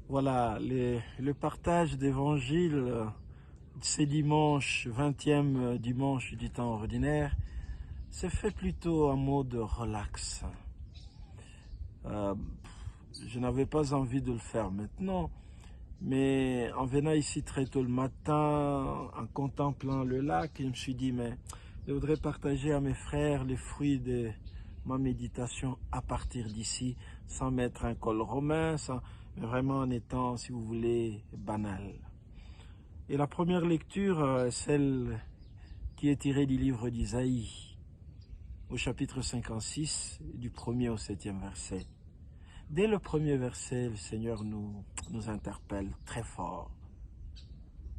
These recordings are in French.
Voilà, le partage d'évangile, c'est dimanche, 20e dimanche du temps ordinaire, c'est fait plutôt en mode relax. Euh, je n'avais pas envie de le faire maintenant, mais en venant ici très tôt le matin, en contemplant le lac, je me suis dit, mais je voudrais partager à mes frères les fruits de ma méditation à partir d'ici, sans mettre un col romain, mais vraiment en étant, si vous voulez, banal. Et la première lecture, celle qui est tirée du livre d'Isaïe, au chapitre 56, du 1er au 7e verset. Dès le premier verset, le Seigneur nous interpelle très fort.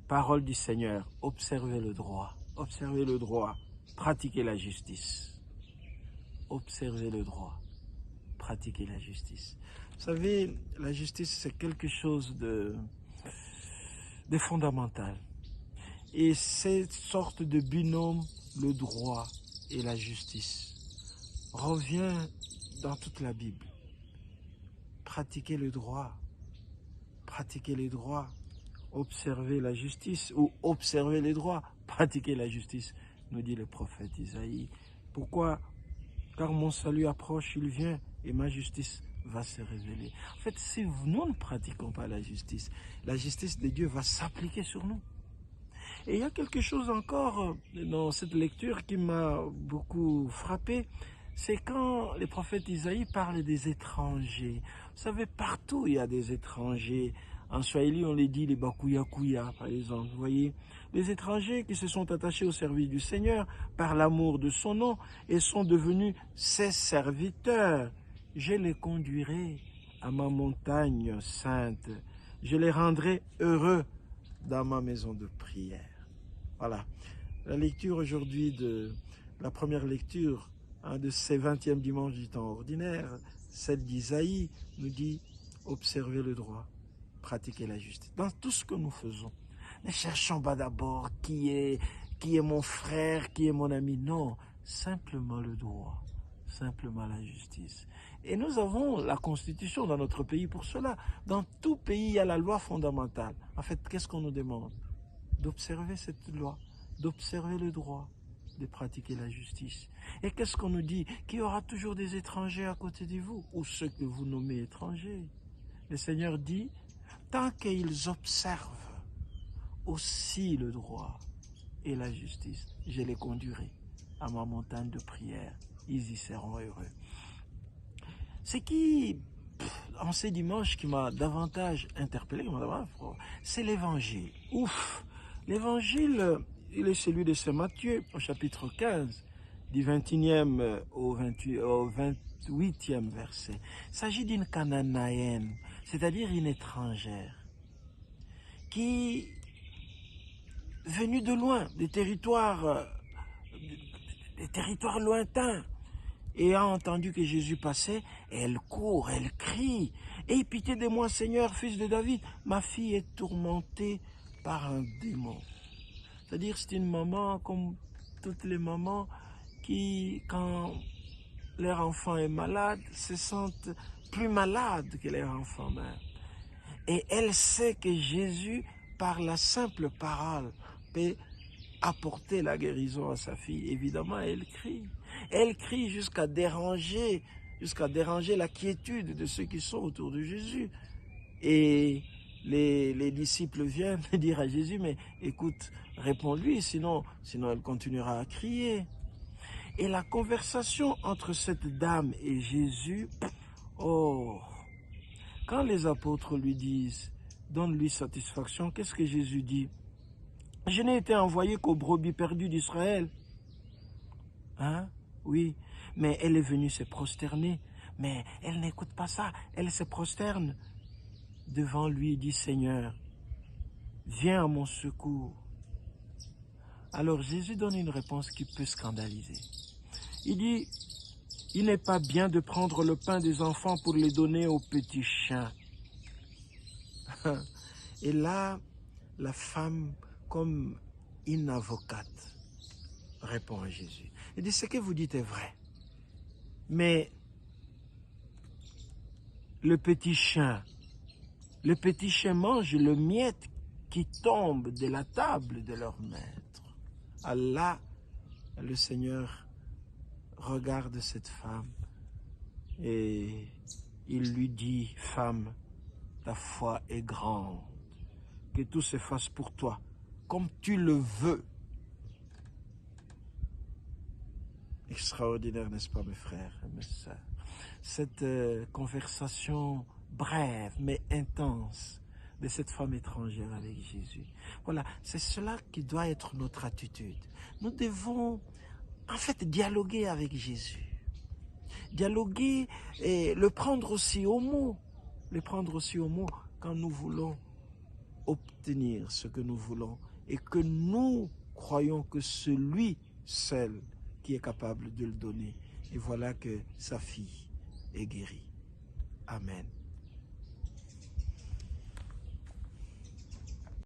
Parole du Seigneur, observez le droit, pratiquez la justice. Observez le droit, pratiquez la justice. Vous savez, la justice, c'est quelque chose de fondamental. Et cette sorte de binôme, le droit et la justice, revient dans toute la Bible. Pratiquez le droit, observez la justice, ou observez les droits, pratiquez la justice, nous dit le prophète Isaïe. Pourquoi? Car mon salut approche, il vient, et ma justice va se révéler. En fait, si nous ne pratiquons pas la justice de Dieu va s'appliquer sur nous. Et il y a quelque chose encore dans cette lecture qui m'a beaucoup frappé, c'est quand le prophète Isaïe parle des étrangers. Vous savez, partout il y a des étrangers. En Swahili, on les dit les Bakuyakuya, par exemple. Vous voyez, les étrangers qui se sont attachés au service du Seigneur par l'amour de son nom et sont devenus ses serviteurs. Je les conduirai à ma montagne sainte. Je les rendrai heureux dans ma maison de prière. Voilà, la lecture aujourd'hui de la première lecture de ces 20e dimanche du temps ordinaire, celle d'Isaïe, nous dit observez le droit, pratiquez la justice. Dans tout ce que nous faisons, ne cherchons pas d'abord qui est mon frère, qui est mon ami. Non, simplement le droit, simplement la justice. Et nous avons la Constitution dans notre pays pour cela. Dans tout pays, il y a la loi fondamentale. En fait, qu'est-ce qu'on nous demande? D'observer cette loi, d'observer le droit, de pratiquer la justice. Et qu'est-ce qu'on nous dit? Qu'il y aura toujours des étrangers à côté de vous, ou ceux que vous nommez étrangers. Le Seigneur dit, tant qu'ils observent aussi le droit et la justice, je les conduirai à ma montagne de prière, ils y seront heureux. Ce qui, en ces dimanches, qui m'a davantage interpellé, c'est l'évangile. Ouf! L'évangile, il est celui de Saint Matthieu, au chapitre 15, du 21e au 28e verset. Il s'agit d'une Cananéenne, c'est-à-dire une étrangère, qui, venue de loin, des territoires lointains, et a entendu que Jésus passait, elle court, elle crie. « Aie pitié de moi, Seigneur, fils de David, ma fille est tourmentée par un démon. » C'est-à-dire, c'est une maman comme toutes les mamans qui, quand leur enfant est malade, se sentent plus malades que leur enfant même. Et elle sait que Jésus, par la simple parole, peut apporter la guérison à sa fille. Évidemment, elle crie. Elle crie jusqu'à déranger la quiétude de ceux qui sont autour de Jésus. Et les disciples viennent dire à Jésus, mais écoute, réponds-lui, sinon elle continuera à crier. Et la conversation entre cette dame et Jésus, oh, quand les apôtres lui disent, donne-lui satisfaction, qu'est-ce que Jésus dit? Je n'ai été envoyé qu'aux brebis perdues d'Israël. Hein? Oui, mais elle est venue se prosterner. Mais elle n'écoute pas ça, elle se prosterne devant lui et dit, Seigneur, viens à mon secours. Alors Jésus donne une réponse qui peut scandaliser. Il dit, il n'est pas bien de prendre le pain des enfants pour les donner aux petits chiens. Et là, la femme, comme une avocate, répond à Jésus. Il dit, ce que vous dites est vrai. Mais le petit chien Les petits chiens mangent le miette qui tombe de la table de leur maître. Allah, le Seigneur, regarde cette femme et il lui dit, femme, ta foi est grande, que tout se fasse pour toi, comme tu le veux. Extraordinaire, n'est-ce pas, mes frères et mes sœurs? Cette conversation brève mais intense de cette femme étrangère avec Jésus. Voilà, c'est cela qui doit être notre attitude. Nous devons en fait dialoguer avec Jésus. Dialoguer et le prendre aussi au mot. Le prendre aussi au mot quand nous voulons obtenir ce que nous voulons et que nous croyons que celui seul qui est capable de le donner. Et voilà que sa fille est guérie. Amen.